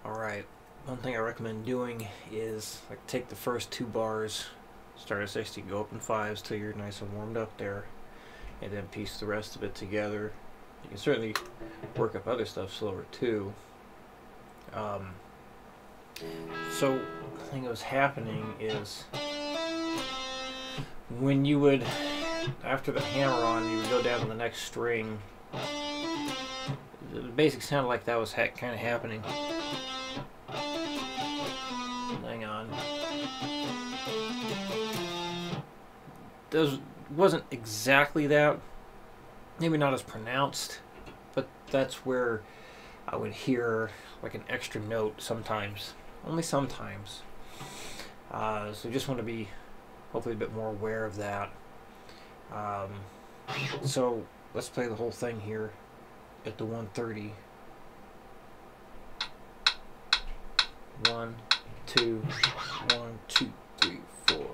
Alright, one thing I recommend doing is like take the first two bars, start at 60, go up in fives till you're nice and warmed up there, and then piece the rest of it together. You can certainly work up other stuff slower too. So the thing that was happening is when you would, after the hammer on, you would go down to the next string. The basic sound like that was kind of happening. Hang on. Wasn't exactly that. Maybe not as pronounced, but that's where I would hear like an extra note sometimes. Only sometimes. So just want to be hopefully a bit more aware of that. So let's play the whole thing here at the 130. 1, 2, 1, 2, 3, 4.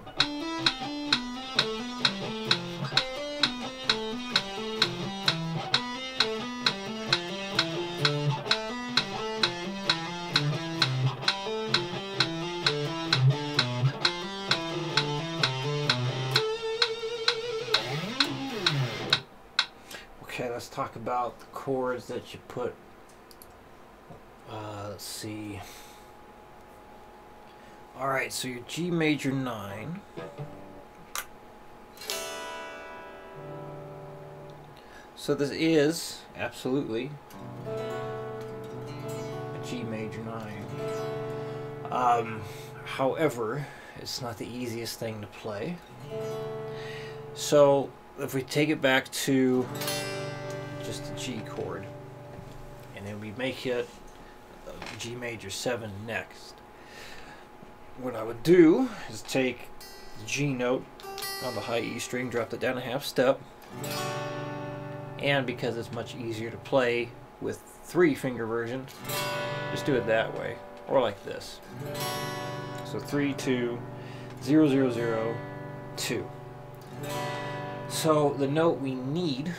Okay, let's talk about the chords that you put. Let's see. Alright, so your G major 9. So this is absolutely a G major 9. However, it's not the easiest thing to play. So if we take it back to just the G chord, and then we make it G major 7 next. What I would do is take the G note on the high E string, drop it down a half step, and because it's much easier to play with 3-finger version, just do it that way, or like this. So 3, 2, 0, 0, 0, 2. So the note we need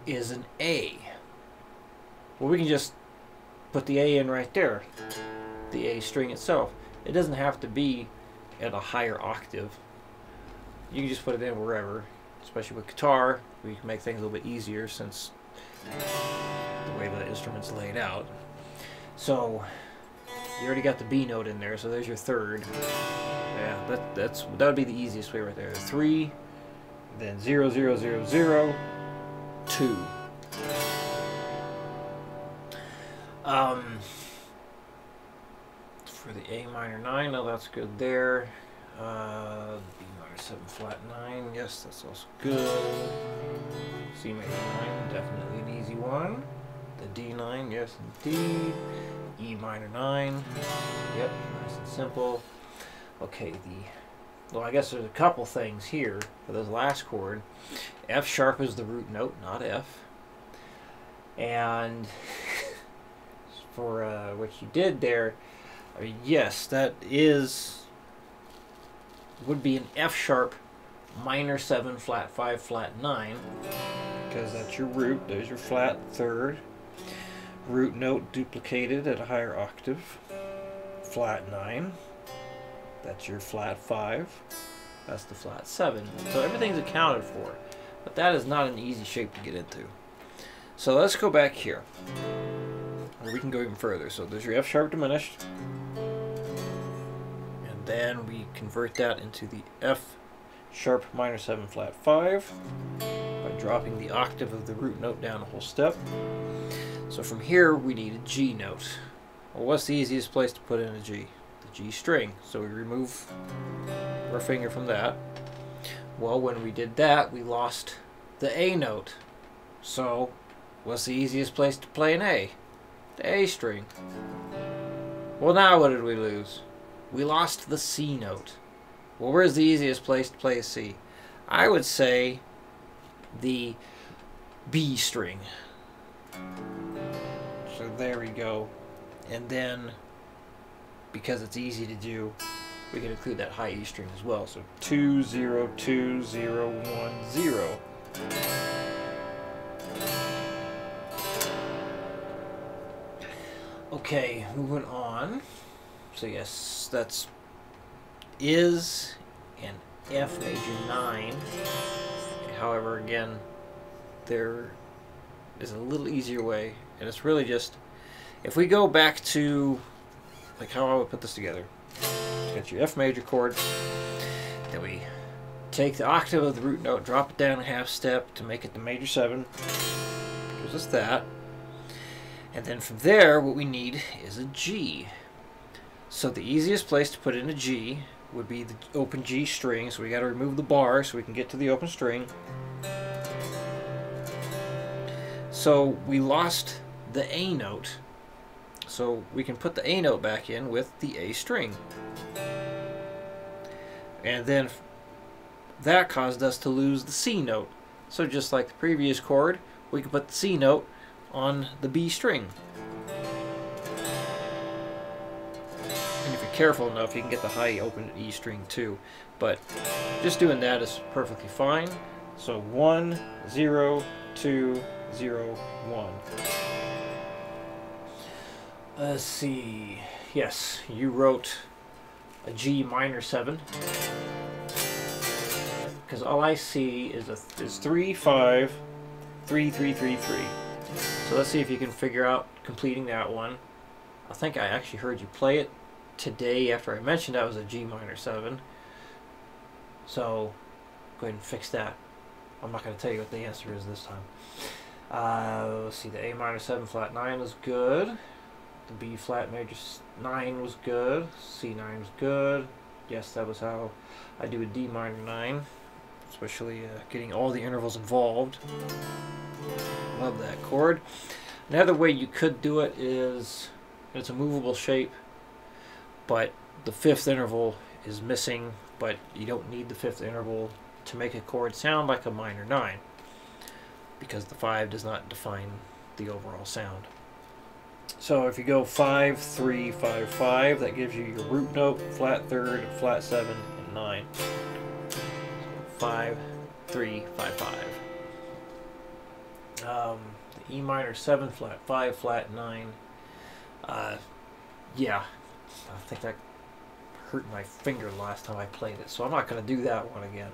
is an A. Well, we can just put the A in right there, the A string itself. It doesn't have to be at a higher octave. You can just put it in wherever, especially with guitar. We can make things a little bit easier since the way the instrument's laid out. So you already got the B note in there, so there's your third. Yeah, that would be the easiest way right there. 3, then 0, 0, 0, 0, 2. For the A minor 9, no, that's good there. B minor 7 flat 9, yes, that's also good. C major 9, definitely an easy one. The D9, yes indeed. E minor 9, yep, nice and simple. Okay, well, I guess there's a couple things here for this last chord. F sharp is the root note, not F. And for what you did there, I mean, yes, that would be an F sharp minor 7 flat 5 flat 9, because that's your root. There's your flat third. Root note duplicated at a higher octave. Flat 9. That's your flat 5. That's the flat 7. So everything's accounted for. But that is not an easy shape to get into. So let's go back here. Or we can go even further. So there's your F sharp diminished. And then we convert that into the F sharp minor 7 flat 5 by dropping the octave of the root note down a whole step. So from here we need a G note. Well, what's the easiest place to put in a G? The G string. So we remove our finger from that. Well, when we did that, we lost the A note. So what's the easiest place to play an A? The A string. Well, now what did we lose? We lost the C note. Well, where's the easiest place to play a C? I would say the B string. So there we go. And then, because it's easy to do, we can include that high E string as well. So 2, 0, 2, 0, 1, 0. Okay, moving on. So yes, that's is and F major 9. However, again, there is a little easier way, and it's really just, if we go back to like how I would put this together. You got your F major chord, then we take the octave of the root note, drop it down a half step to make it the major 7. Gives us that. And then from there, what we need is a G. So the easiest place to put in a G would be the open G string. So we got to remove the bar so we can get to the open string. So we lost the A note. So we can put the A note back in with the A string. And then that caused us to lose the C note. So just like the previous chord, we can put the C note on the B string. And if you're careful enough, you can get the high open E string too. But just doing that is perfectly fine. So 1, 0, 2, 0, 1. Let's see. Yes, you wrote a G minor 7. Because all I see is 3, 5, 3, 3, 3, 3. So let's see if you can figure out completing that one. I think I actually heard you play it today after I mentioned that was a G minor 7. So go ahead and fix that. I'm not going to tell you what the answer is this time. Let's see, the A minor 7 flat 9 was good. The B flat major 9 was good. C9 was good. Yes, that was how I do a D minor 9. Especially getting all the intervals involved. Love that chord. Another way you could do it is, it's a movable shape, but the 5th interval is missing, but you don't need the 5th interval to make a chord sound like a minor 9, because the 5 does not define the overall sound. So if you go 5, 3, 5, 5, that gives you your root note, flat 3rd, flat 7, and 9. 5, 3, 5, 5. The E minor 7 flat 5 flat 9. Yeah, I think that hurt my finger the last time I played it, so I'm not going to do that one again.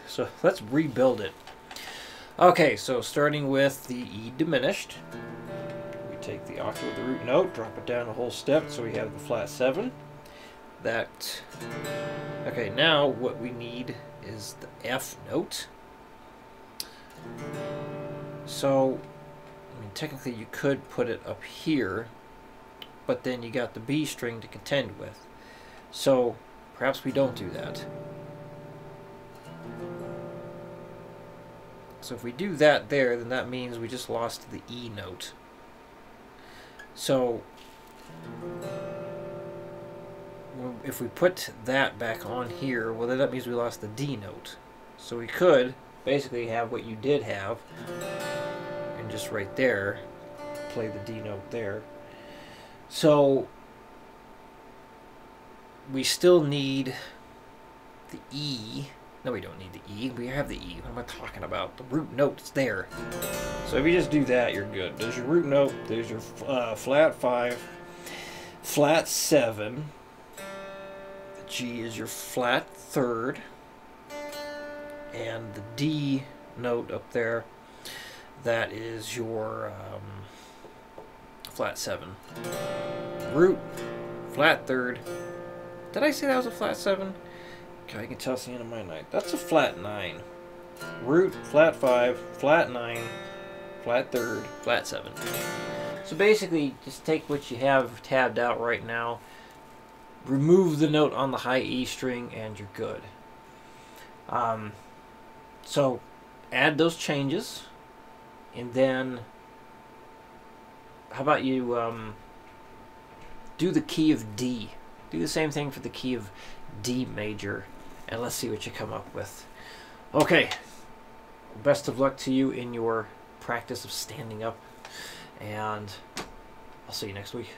So let's rebuild it. Okay, so starting with the E diminished, we take the octave of the root note, drop it down a whole step, so we have the flat 7. That. Okay, now what we need is the F note. So, I mean, technically you could put it up here, but then you got the B string to contend with. So, perhaps we don't do that. So if we do that there, then that means we just lost the E note. So, if we put that back on here, well then that means we lost the D note. So we could basically have what you did have, and just right there, play the D note there. So we still need the E. No, we don't need the E. We have the E. What am I talking about? The root note is there. So if you just do that, you're good. There's your root note. There's your flat 5, flat 7. The G is your flat 3rd. And the D note up there, that is your flat 7. Root, flat 3rd. Did I say that was a flat 7? Okay, I can tell it's the end of my night. That's a flat 9. Root, flat 5, flat 9, flat 3rd, flat 7. So basically, just take what you have tabbed out right now, remove the note on the high E string, and you're good. So add those changes, and then how about you do the key of D. Do the same thing for the key of D major, and let's see what you come up with. Okay, best of luck to you in your practice of standing up, and I'll see you next week.